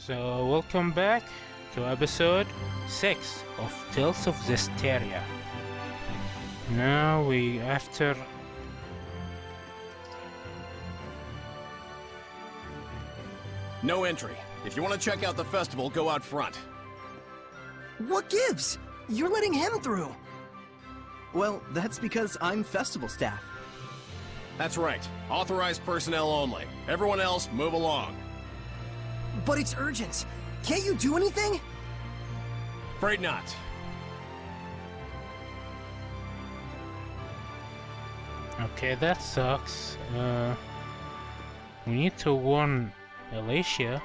So, welcome back to episode 6 of Tales of Zestiria. Now we after... No entry. If you want to check out the festival, go out front. What gives? You're letting him through. Well, that's because I'm festival staff. That's right. Authorized personnel only. Everyone else, move along. But it's urgent. Can't you do anything? Afraid not. Okay, that sucks. We need to warn Alicia.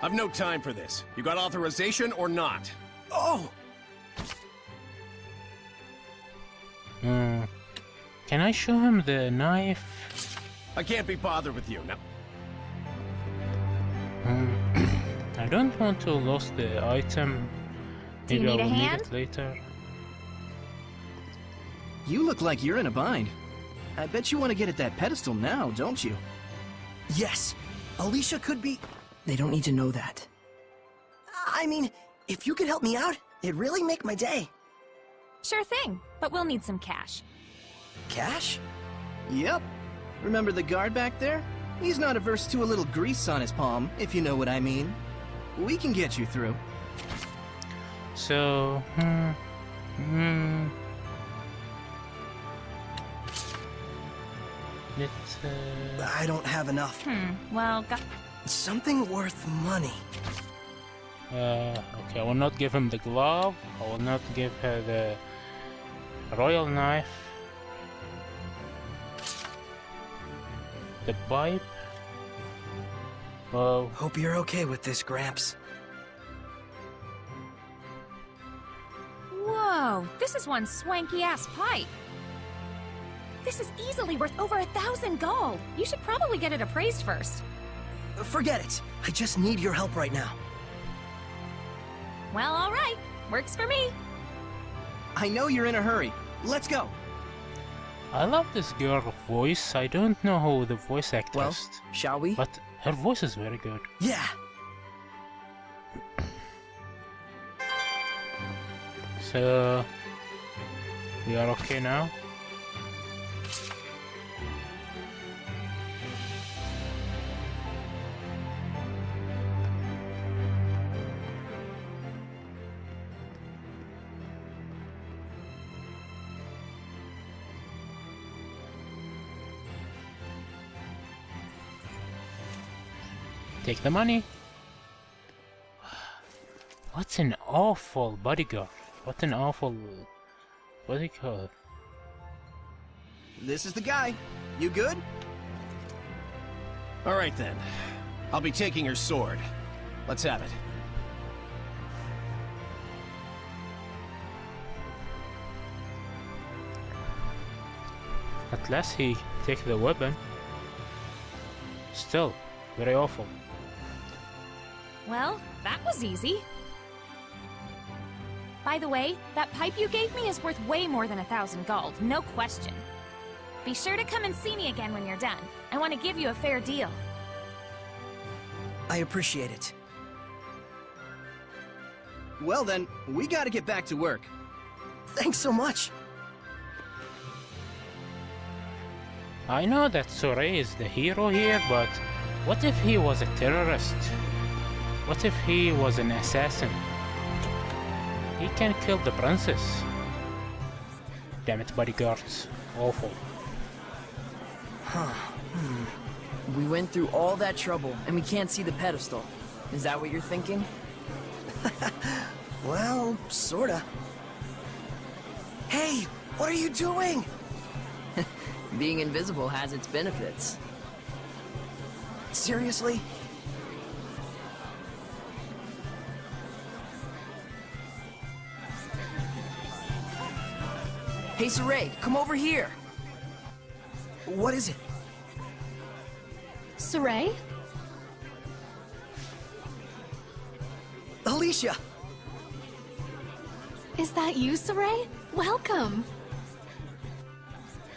I've no time for this. You got authorization or not? Oh! Can I show him the knife? I can't be bothered with you. Now, I don't want to lose the item. Do you Maybe need I a will hand? need it later. You look like you're in a bind. I bet you want to get at that pedestal now, don't you? Yes. Alicia could be... They don't need to know that. I mean, if you could help me out, it'd really make my day. Sure thing, but we'll need some cash. Cash? Yep. Remember the guard back there? He's not averse to a little grease on his palm, if you know what I mean. We can get you through. So, let's, I don't have enough. Well, Something worth money. okay, I will not give him the glove. I will not give her the royal knife. The pipe. Oh, Hope you're okay with this, Gramps. Whoa, this is one swanky-ass pipe. This is easily worth over 1,000 gold. You should probably get it appraised first. Forget it. I just need your help right now. Well, all right. Works for me. I know you're in a hurry. Let's go. I love this girl voice. I don't know who the voice actress, Well, shall we? but her voice is very good. Yeah. So, we are okay now. Take the money. What's an awful bodyguard? What an awful bodyguard. This is the guy. You good? all right then. I'll be taking your sword. Let's have it. At last he take the weapon. Still, very awful. Well, that was easy. By the way, that pipe you gave me is worth way more than 1,000 gold, no question. Be sure to come and see me again when you're done. I want to give you a fair deal. I appreciate it. Well then, we gotta get back to work. Thanks so much. I know that Soray is the hero here, but what if he was a terrorist? What if he was an assassin? He can kill the princess. Damn it, bodyguards. Awful. We went through all that trouble, and we can't see the pedestal. Is that what you're thinking? Well, sorta. Hey, what are you doing? Being invisible has its benefits. Seriously? Hey, Saray, come over here! What is it? Saray? Alicia! Is that you, Saray? Welcome!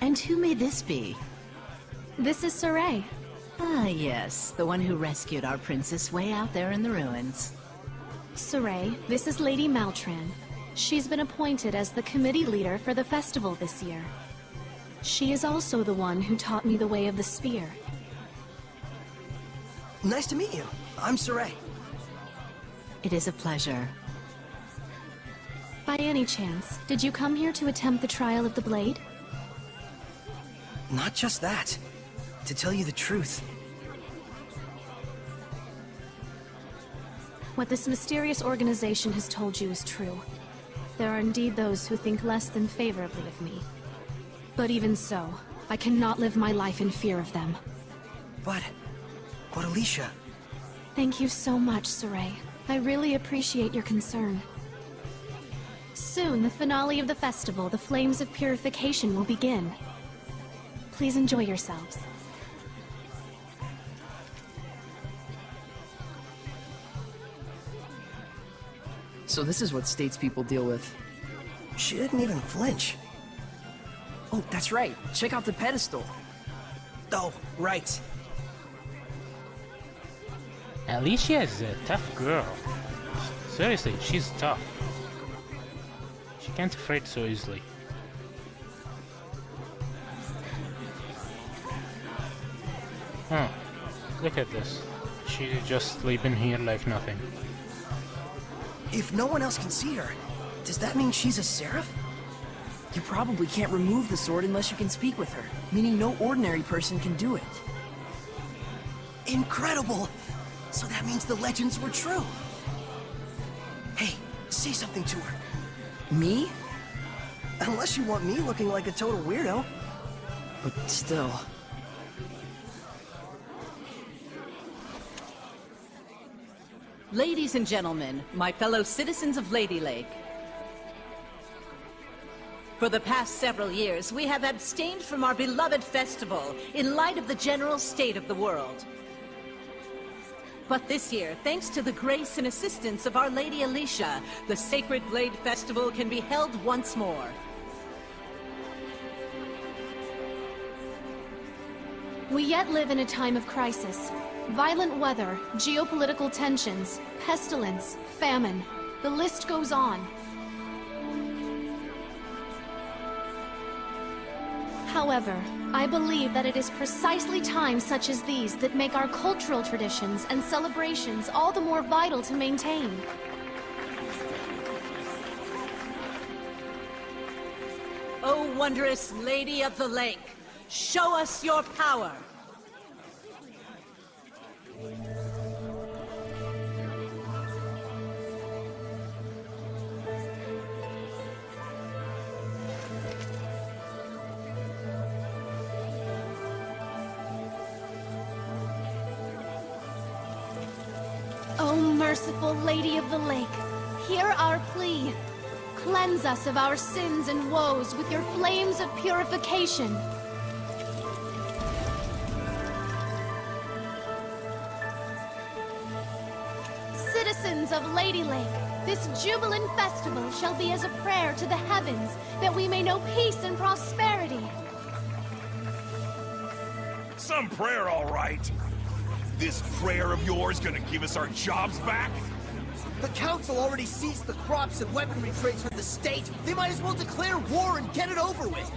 And who may this be? This is Saray. Ah, yes, the one who rescued our princess way out there in the ruins. Saray, this is Lady Maltran. She's been appointed as the committee leader for the festival this year. She is also the one who taught me the way of the spear. Nice to meet you. I'm Saray. It is a pleasure. By any chance, did you come here to attempt the trial of the blade? Not just that. To tell you the truth, What this mysterious organization has told you is true. There are indeed those who think less than favorably of me. But even so, I cannot live my life in fear of them. but Alicia... Thank you so much, Saray. I really appreciate your concern. Soon, the finale of the festival, the Flames of Purification, will begin. Please enjoy yourselves. So this is what statespeople deal with. She didn't even flinch. Oh, that's right. Check out the pedestal. Oh, right. Alicia is a tough girl. Seriously, she's tough. She can't afraid so easily. Huh. Look at this. She's just sleeping here like nothing. If no one else can see her, does that mean she's a seraph? You probably can't remove the sword unless you can speak with her, meaning no ordinary person can do it. Incredible! So that means the legends were true. Hey, say something to her. Me? Unless you want me looking like a total weirdo. But still... Ladies and gentlemen, my fellow citizens of Lady Lake. For the past several years, we have abstained from our beloved festival in light of the general state of the world. But this year, thanks to the grace and assistance of Our Lady Alicia, the Sacred Blade Festival can be held once more. We yet live in a time of crisis. Violent weather, geopolitical tensions, pestilence, famine. The list goes on. However, I believe that it is precisely times such as these that make our cultural traditions and celebrations all the more vital to maintain. O wondrous Lady of the Lake, show us your power! O merciful Lady of the Lake, hear our plea. Cleanse us of our sins and woes with your flames of purification. Citizens of Lady Lake, this jubilant festival shall be as a prayer to the heavens that we may know peace and prosperity. Some prayer, all right. This prayer of yours gonna give us our jobs back? The council already seized the crops and weaponry trades from the state. They might as well declare war and get it over with.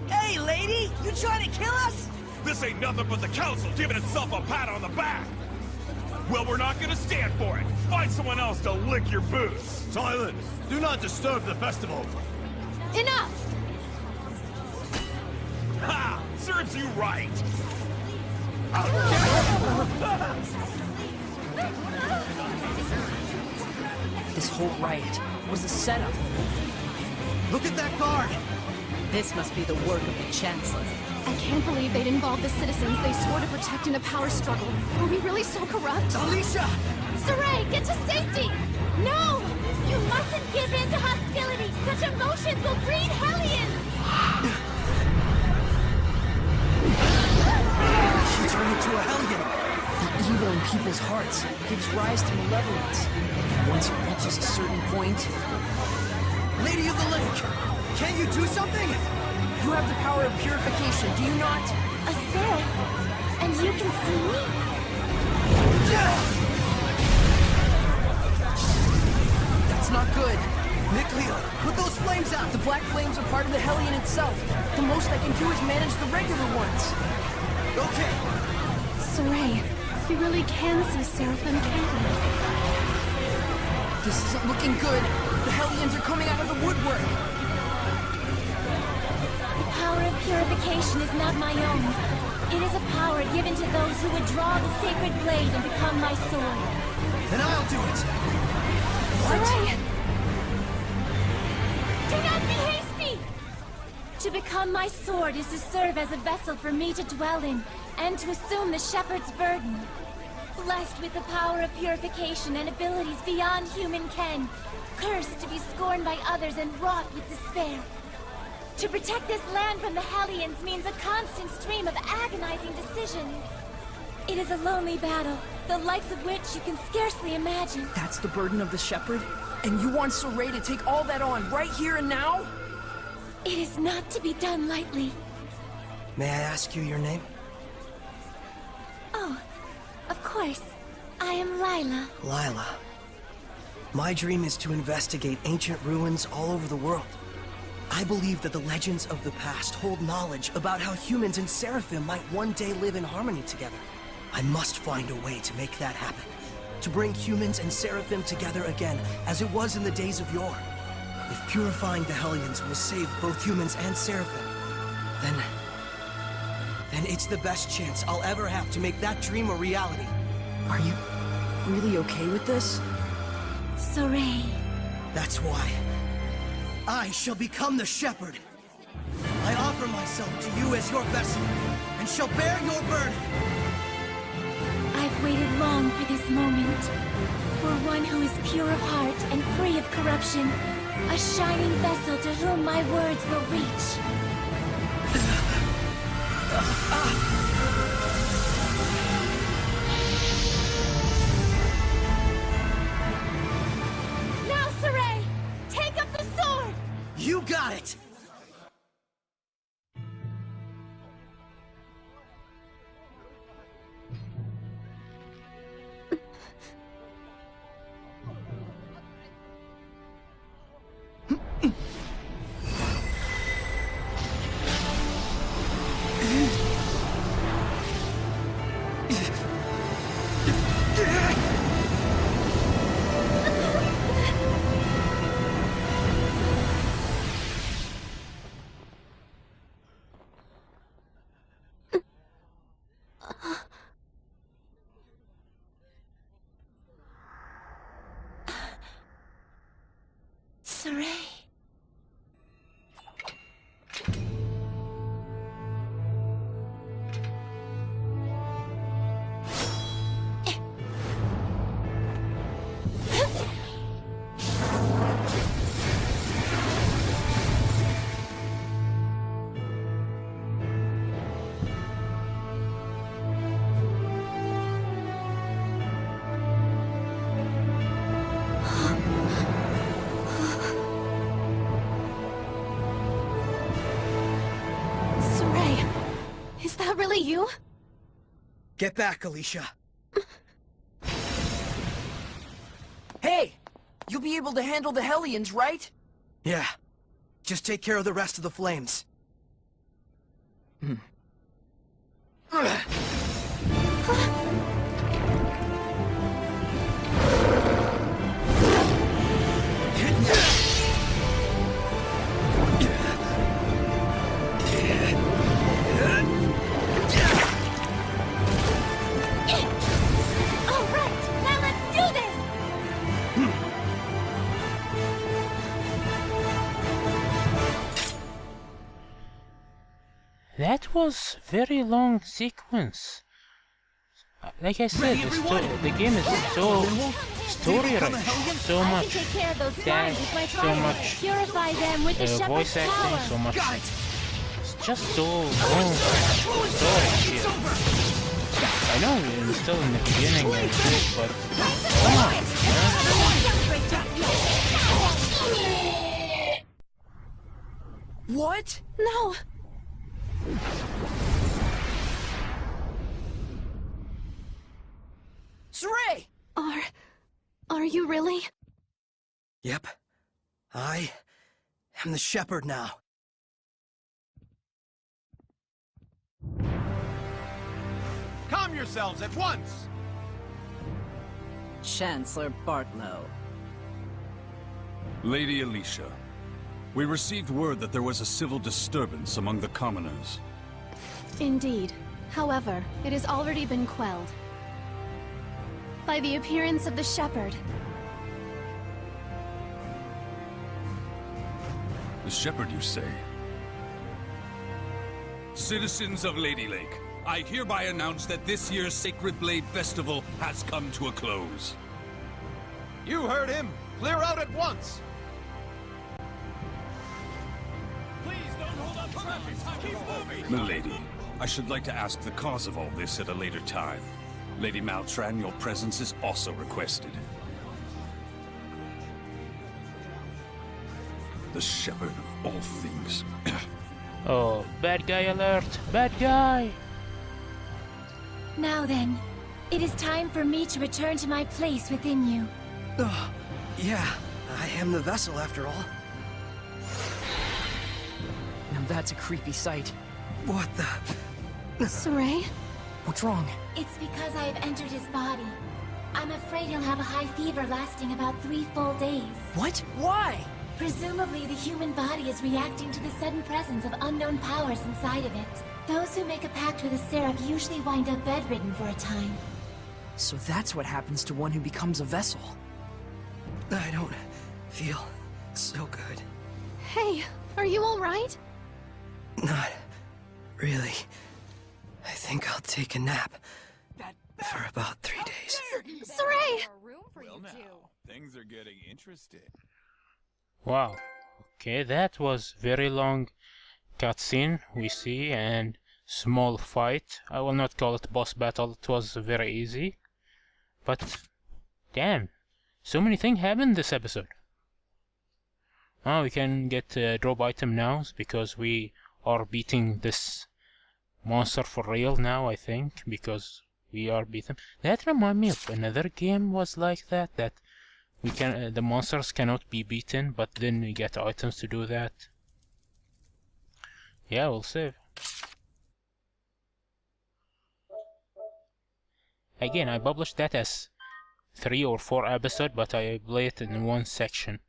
Hey, lady! You trying to kill us? This ain't nothing but the council giving itself a pat on the back. Well, we're not gonna stand for it. Find someone else to lick your boots. Silence! Do not disturb the festival! Enough! Ha! Serves you right. This whole riot was a setup. Look at that guard! This must be the work of the Chancellor. I can't believe they'd involve the citizens they swore to protect in a power struggle. Are we really so corrupt? Alicia! Saray, get to safety! No! You mustn't give in to hostility! Such emotions will breed hellions! She turned into a hellion. The evil in people's hearts gives rise to malevolence. Once it reaches a certain point, Lady of the Lake, can you do something? you have the power of purification, do you not? A seraph? And you can see me? That's not good. Nick, Leo, put those flames out! The black flames are part of the Hellion itself. The most I can do is manage the regular ones. Okay. Saray, you really can see Seraphim, can't you? This isn't looking good. The Hellions are coming out of the woodwork. The power of purification is not my own. It is a power given to those who would draw the sacred blade and become my sword. Then I'll do it. Saray! Do not be hasty! To become my sword is to serve as a vessel for me to dwell in, and to assume the shepherd's burden. Blessed with the power of purification and abilities beyond human ken, cursed to be scorned by others and wrought with despair. To protect this land from the Hellions means a constant stream of agonizing decisions. It is a lonely battle, the likes of which you can scarcely imagine. That's the burden of the shepherd? And you want Saray to take all that on right here and now? It is not to be done lightly. May I ask you your name? Oh, of course. I am Lila. Lila. My dream is to investigate ancient ruins all over the world. I believe that the legends of the past hold knowledge about how humans and Seraphim might one day live in harmony together. I must find a way to make that happen. To bring humans and Seraphim together again, as it was in the days of yore. If purifying the Hellions will save both humans and Seraphim, then it's the best chance I'll ever have to make that dream a reality. Are you really okay with this? Saray. That's why I shall become the shepherd. I offer myself to you as your vessel, and shall bear your burden. I've waited long for this moment. For one who is pure of heart and free of corruption. A shining vessel to whom my words will reach. Now, Saray! Take up the sword! You got it! Saray. Is that really you? Get back, Alicia. Hey! You'll be able to handle the Hellions, right? Yeah. Just take care of the rest of the flames. That was very long sequence. Like I said, the game is so story-rich, so I much can take care of those dash, slimes with my so trident. much Purify them with the shepherd's voice acting, power. so much. It's just so long story here. I know we're still in the beginning and shit, but come on, What? No! Saray! Are you really? Yep. I am the shepherd now. Calm yourselves at once! Chancellor Bartlow. Lady Alicia, we received word that there was a civil disturbance among the commoners. Indeed. However, it has already been quelled by the appearance of the shepherd. The shepherd, you say? Citizens of Lady Lake, I hereby announce that this year's Sacred Blade Festival has come to a close. You heard him! Clear out at once! Please don't hold up traffic! Keep moving! Milady, I should like to ask the cause of all this at a later time. Lady Maltran, your presence is also requested. The shepherd of all things. Oh, bad guy alert! Bad guy! Now then, it is time for me to return to my place within you. Yeah, I am the vessel after all. Now that's a creepy sight. What the? Saray? What's wrong? It's because I have entered his body. I'm afraid he'll have a high fever lasting about 3 full days. What? Why? Presumably, the human body is reacting to the sudden presence of unknown powers inside of it. Those who make a pact with a seraph usually wind up bedridden for a time. So that's what happens to one who becomes a vessel. I don't feel so good. Hey, are you alright? Not really. I think I'll take a nap for about 3 days. Saray! Well now, things are getting interesting. Wow. Okay, that was very long cutscene we see and small fight. I will not call it boss battle. It was very easy. But damn, so many things happened this episode. Oh, we can get drop item now because we are beating this monster for real now, I think, because we are beaten. That remind me of another game was like that we can the monsters cannot be beaten, but then we get items to do that. Yeah, we'll save. Again, I published that as 3 or 4 episodes, but I play it in one section.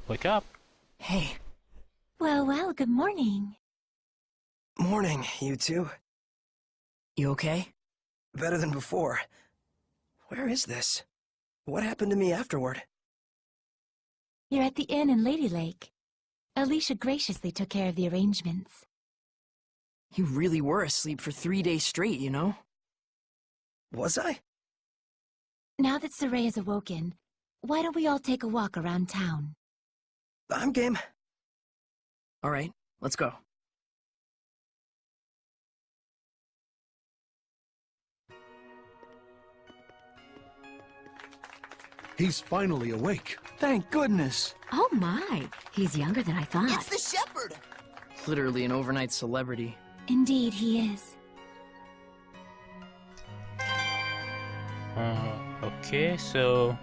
Wake up. Hey. Well, good morning. Morning, you two. You okay? Better than before. Where is this? What happened to me afterward? You're at the inn in Lady Lake. Alicia graciously took care of the arrangements. You really were asleep for 3 days straight, you know? Was I? Now that Saray is awoken, why don't we all take a walk around town? I'm game. Alright, let's go. He's finally awake. Thank goodness! Oh my, he's younger than I thought. It's the shepherd! Literally an overnight celebrity. Indeed, he is. Okay, so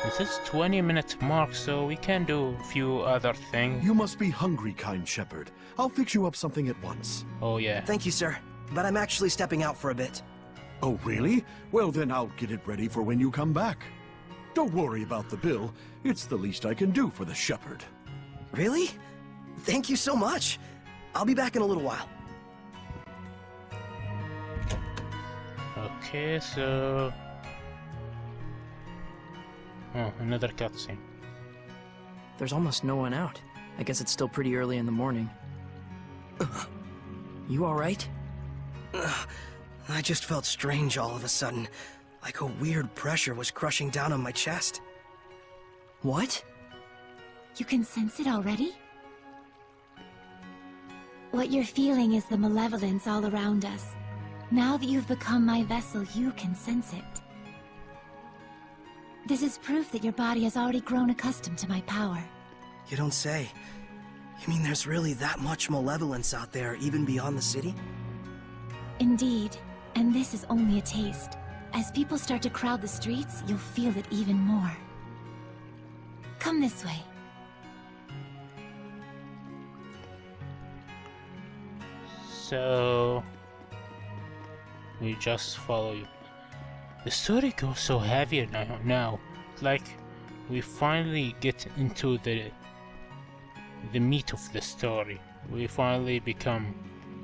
this is 20-minute mark, so we can do a few other things. You must be hungry, kind shepherd. I'll fix you up something at once. Oh yeah. Thank you, sir. But I'm actually stepping out for a bit. Oh, really? Well, then I'll get it ready for when you come back. Don't worry about the bill. It's the least I can do for the shepherd. Really? Thank you so much. I'll be back in a little while. Okay, so another cutscene. There's almost no one out. I guess it's still pretty early in the morning. You alright? I just felt strange all of a sudden, like a weird pressure was crushing down on my chest. What? You can sense it already? What you're feeling is the malevolence all around us. Now that you've become my vessel, you can sense it. This is proof that your body has already grown accustomed to my power. You don't say. You mean there's really that much malevolence out there, even beyond the city? Indeed, and this is only a taste. As people start to crowd the streets, you'll feel it even more. Come this way. So we just follow you. The story goes so heavy now. Like we finally get into the meat of the story. We finally become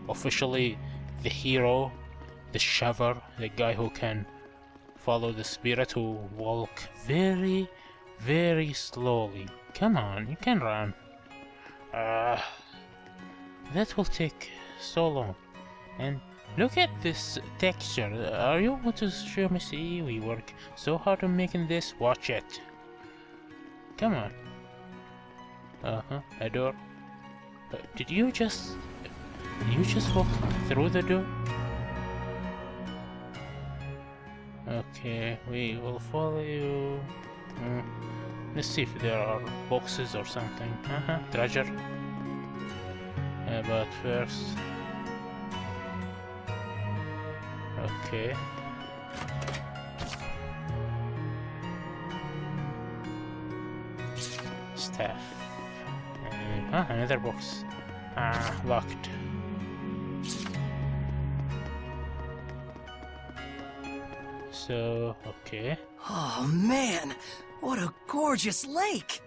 officially the hero, the shaver, the guy who can follow the spirit, who walk very, very slowly. Come on, you can run. That will take so long. And look at this texture. Are you going to show me? See, we work so hard on making this. Watch it. Come on. A door. Did you just walk through the door? Okay, we will follow you. Let's see if there are boxes or something. Treasure. But first... Okay. Staff. And, another box. Locked. So, okay. Oh man, what a gorgeous lake!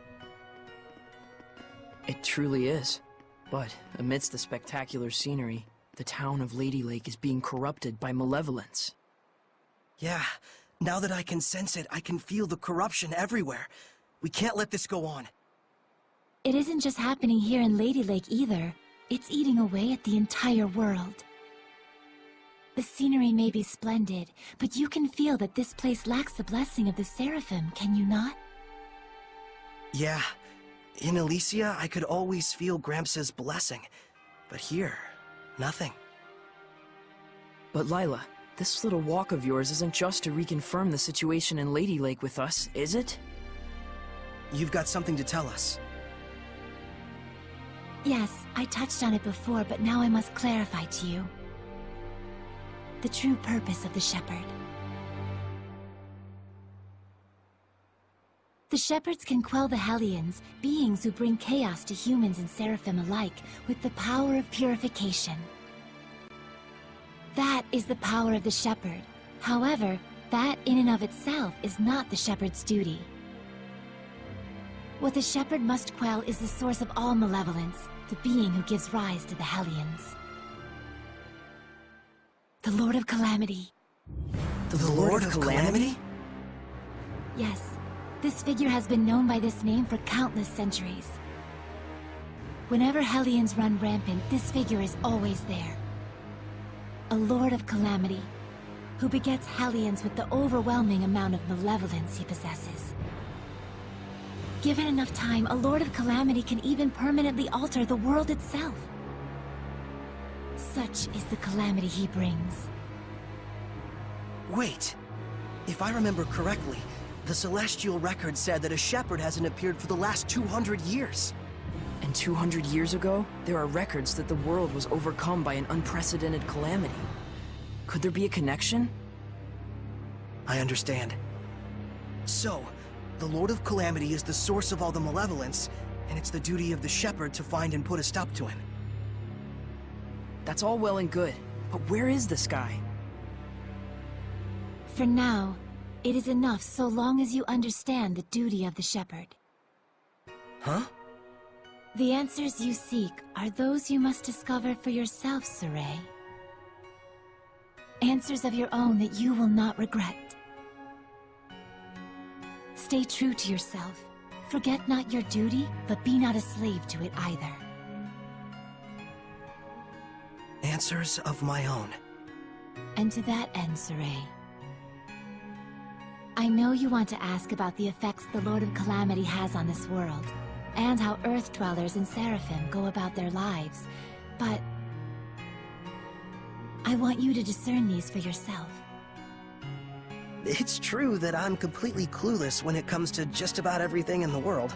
It truly is. But amidst the spectacular scenery, the town of Lady Lake is being corrupted by malevolence. Yeah, now that I can sense it, I can feel the corruption everywhere. We can't let this go on. It isn't just happening here in Lady Lake either. It's eating away at the entire world. The scenery may be splendid, but you can feel that this place lacks the blessing of the Seraphim, can you not? Yeah. In Elysia, I could always feel Gramps' blessing. But here, nothing. But Lila, this little walk of yours isn't just to reconfirm the situation in Lady Lake with us, is it? You've got something to tell us. Yes, I touched on it before, but now I must clarify to you. The true purpose of the Shepherd. The Shepherds can quell the Hellions, beings who bring chaos to humans and Seraphim alike, with the power of purification. That is the power of the Shepherd. However, that in and of itself is not the Shepherd's duty. What the Shepherd must quell is the source of all malevolence, the being who gives rise to the Hellions. The Lord of Calamity. The Lord of Calamity? Yes. This figure has been known by this name for countless centuries. Whenever Hellions run rampant, this figure is always there. A Lord of Calamity, who begets Hellions with the overwhelming amount of malevolence he possesses. Given enough time, a Lord of Calamity can even permanently alter the world itself. Such is the calamity he brings. Wait. If I remember correctly, the Celestial Record said that a shepherd hasn't appeared for the last 200 years. And 200 years ago, there are records that the world was overcome by an unprecedented calamity. Could there be a connection? I understand. So, the Lord of Calamity is the source of all the malevolence, and it's the duty of the shepherd to find and put a stop to him. That's all well and good, but where is this guy? For now, it is enough so long as you understand the duty of the Shepherd. Huh? The answers you seek are those you must discover for yourself, Saray. Answers of your own that you will not regret. Stay true to yourself. Forget not your duty, but be not a slave to it either. Answers of my own. And to that end, Saray, I know you want to ask about the effects the Lord of Calamity has on this world, and how Earth Dwellers and Seraphim go about their lives, but I want you to discern these for yourself. It's true that I'm completely clueless when it comes to just about everything in the world.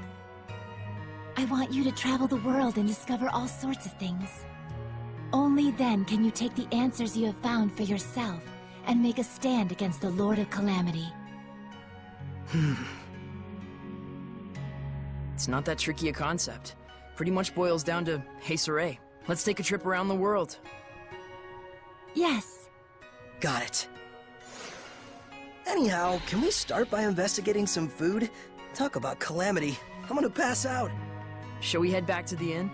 I want you to travel the world and discover all sorts of things. Only then can you take the answers you have found for yourself and make a stand against the Lord of Calamity. It's not that tricky a concept. Pretty much boils down to, hey Saray, let's take a trip around the world. Yes. Got it. Anyhow, can we start by investigating some food? Talk about calamity. I'm gonna pass out. Shall we head back to the inn?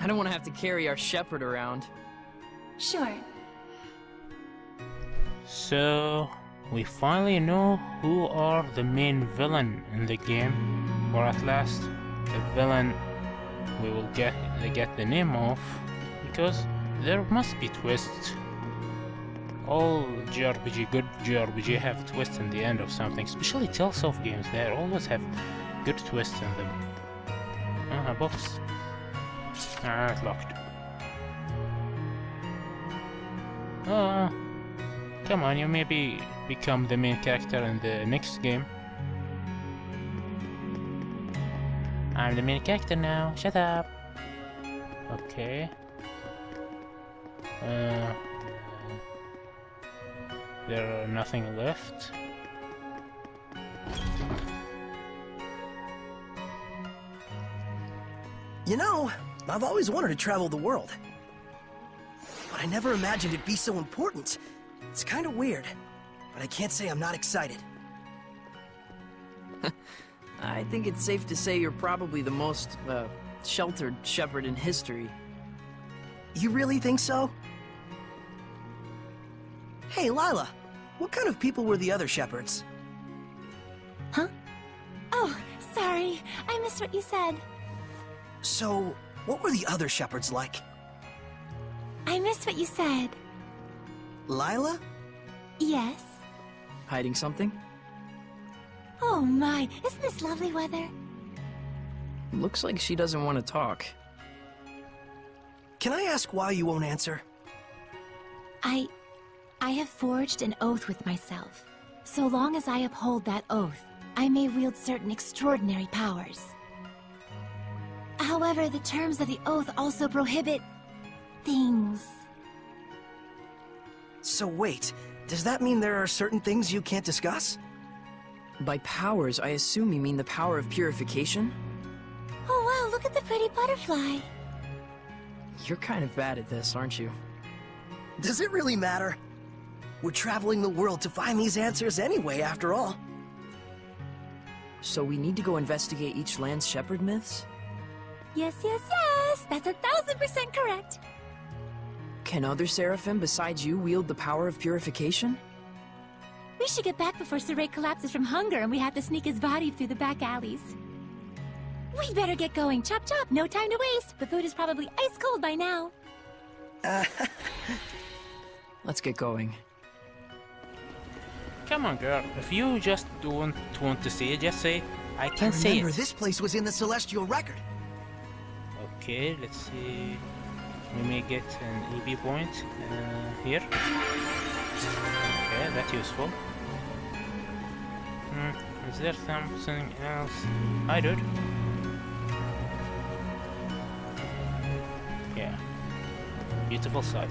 I don't want to have to carry our shepherd around. Sure. So, we finally know who are the main villain in the game, or at last, the villain we will get the name of, because there must be twists. All JRPG, good JRPG have twists in the end of something, especially Tellsoft games, they always have good twists in them. A box. Ah, it's locked. Oh, come on, you maybe become the main character in the next game. I'm the main character now, shut up. Okay. There are nothing left. You know, I've always wanted to travel the world. But I never imagined it'd be so important. It's kind of weird, but I can't say I'm not excited. I think it's safe to say you're probably the most, sheltered shepherd in history. You really think so? Hey, Lila, what kind of people were the other shepherds? Huh? Oh, sorry. I missed what you said. So, what were the other shepherds like? I missed what you said. Lila? Yes? Hiding something? Oh my, isn't this lovely weather? Looks like she doesn't want to talk. Can I ask why you won't answer? I have forged an oath with myself. So long as I uphold that oath, I may wield certain extraordinary powers. However, the terms of the oath also prohibit... things. So wait, does that mean there are certain things you can't discuss? By powers, I assume you mean the power of purification? Oh wow, look at the pretty butterfly. You're kind of bad at this, aren't you? Does it really matter? We're traveling the world to find these answers anyway, after all. So we need to go investigate each land's shepherd myths? Yes, yes, yes! That's 1000% correct! Can other seraphim besides you wield the power of purification? We should get back before Saray collapses from hunger and we have to sneak his body through the back alleys. We'd better get going. Chop chop, no time to waste. The food is probably ice cold by now. Let's get going. Come on, girl. If you just don't want to see it, just say, I can see Remember, it. this place was in the Celestial Record. Okay, let's see. We may get an EB point here. Okay, that's useful. Is there something else? Hi, dude. Yeah. Beautiful sight.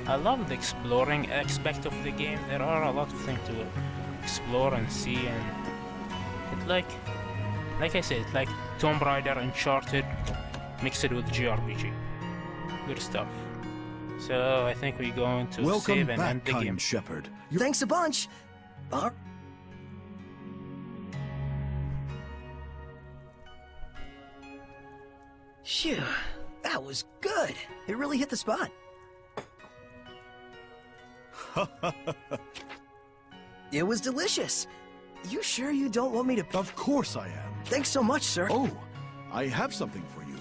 I love the exploring aspect of the game. There are a lot of things to explore and see, and it's like I said, it's like Tomb Raider, Uncharted, mixed with JRPG. Good stuff. So I think we're going to Welcome save and back, end the kind game. shepherd. Thanks a bunch. Phew, that was good. It really hit the spot. It was delicious. You sure you don't want me to... Of course I am. Thanks so much, sir. Oh, I have something for you.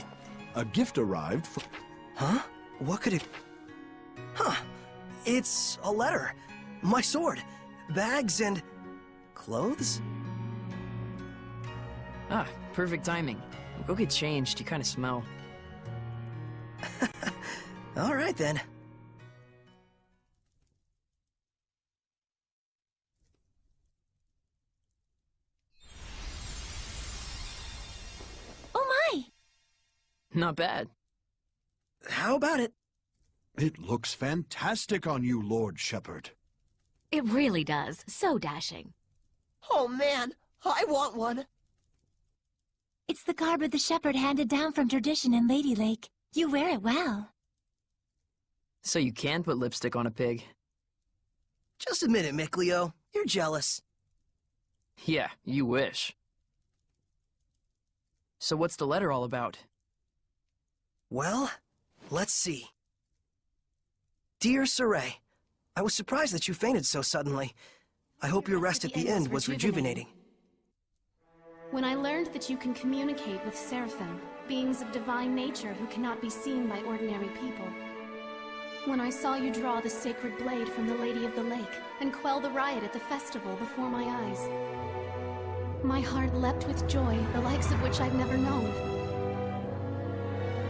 A gift arrived from... Huh? What could it... Huh. It's a letter. My sword. Bags and... clothes? Ah, perfect timing. Go get changed, you kind of smell. All right, then. Not bad. How about it? It looks fantastic on you, Lord Shepherd. It really does. So dashing. Oh man, I want one. It's the garb of the shepherd handed down from tradition in Lady Lake. You wear it well. So you can put lipstick on a pig. Just admit it, Mickleo. You're jealous. Yeah, you wish. So what's the letter all about? Well, let's see. Dear Saray, I was surprised that you fainted so suddenly. I hope your rest at the end was rejuvenating. When I learned that you can communicate with seraphim, beings of divine nature who cannot be seen by ordinary people. When I saw you draw the sacred blade from the Lady of the Lake and quell the riot at the festival before my eyes. My heart leapt with joy, the likes of which I've never known.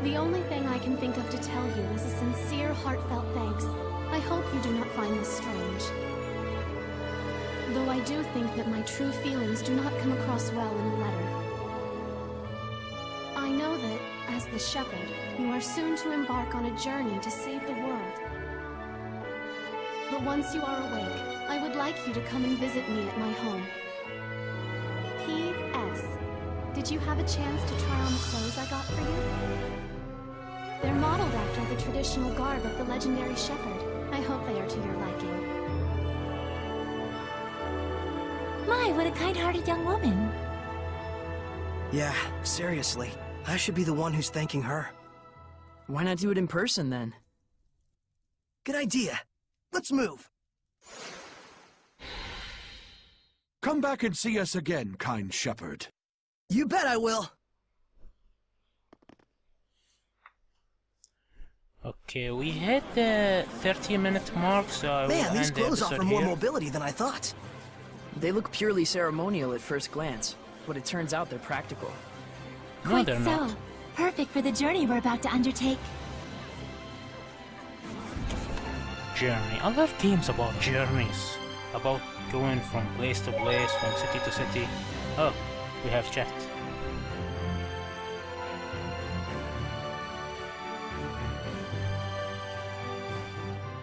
The only thing I can think of to tell you is a sincere, heartfelt thanks. I hope you do not find this strange. Though I do think that my true feelings do not come across well in a letter. I know that, as the shepherd, you are soon to embark on a journey to save the world. But once you are awake, I would like you to come and visit me at my home. P.S. Did you have a chance to try on the clothes I got for you? They're modeled after the traditional garb of the legendary shepherd. I hope they are to your liking. My, what a kind-hearted young woman. Yeah, seriously. I should be the one who's thanking her. Why not do it in person, then? Good idea. Let's move. Come back and see us again, kind shepherd. You bet I will. Okay, we hit the 30-minute mark, so I will Man, these end the clothes episode offer more here. mobility than I thought. They look purely ceremonial at first glance, but it turns out they're practical. No, Quite they're so. not. Perfect for the journey we're about to undertake. Journey. I love games about journeys. About going from place to place, from city to city. Oh, we have chat.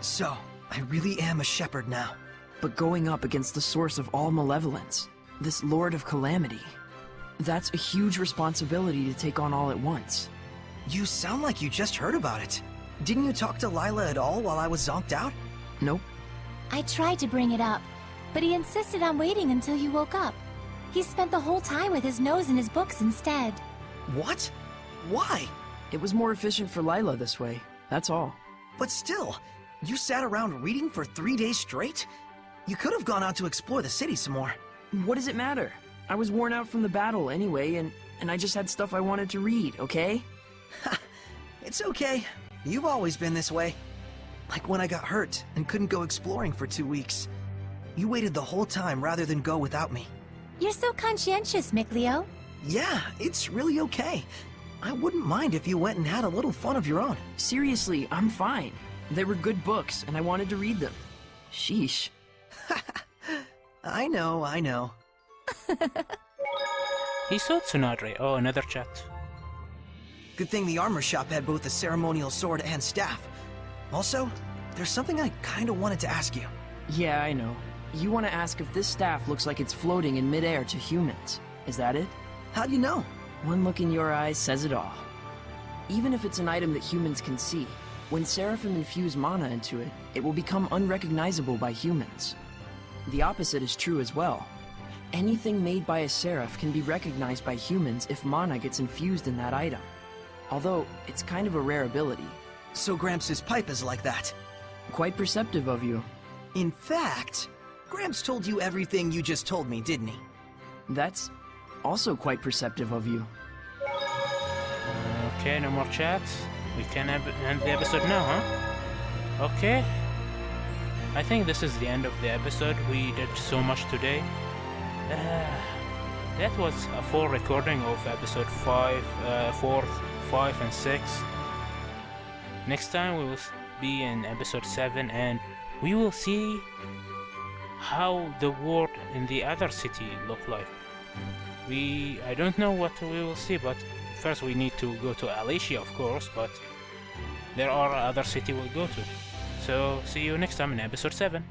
So, I really am a shepherd now. But going up against the source of all malevolence, this Lord of Calamity, that's a huge responsibility to take on all at once. You sound like you just heard about it. Didn't you talk to Lila at all while I was zonked out? Nope. I tried to bring it up, but he insisted on waiting until you woke up. He spent the whole time with his nose in his books instead. What? Why? It was more efficient for Lila this way, that's all. But still, you sat around reading for 3 days straight? You could have gone out to explore the city some more. What does it matter? I was worn out from the battle anyway, and I just had stuff I wanted to read, okay? It's okay. You've always been this way. Like when I got hurt and couldn't go exploring for 2 weeks. You waited the whole time rather than go without me. You're so conscientious, Mickleo. Yeah, it's really okay. I wouldn't mind if you went and had a little fun of your own. Seriously, I'm fine. They were good books, and I wanted to read them. Sheesh. I know. He saw Tsunade. Oh, another chat. Good thing the armor shop had both a ceremonial sword and staff. Also, there's something I kinda wanted to ask you. Yeah, I know. You want to ask if this staff looks like it's floating in midair to humans. Is that it? How do you know? One look in your eyes says it all. Even if it's an item that humans can see, when Seraphim infuse mana into it, it will become unrecognizable by humans. The opposite is true as well. Anything made by a Seraph can be recognized by humans if mana gets infused in that item. Although, it's kind of a rare ability. So Gramps' pipe is like that. Quite perceptive of you. In fact, Gramps told you everything you just told me, didn't he? That's also quite perceptive of you. Okay, no more chats. We can end the episode now, huh? Okay. I think this is the end of the episode. We did so much today. That was a full recording of episode 4, 5, and 6. Next time we will be in episode 7 and we will see how the world in the other city look like. I don't know what we will see, but first we need to go to Alicia, of course, but there are other city we'll go to. So, see you next time in episode 7.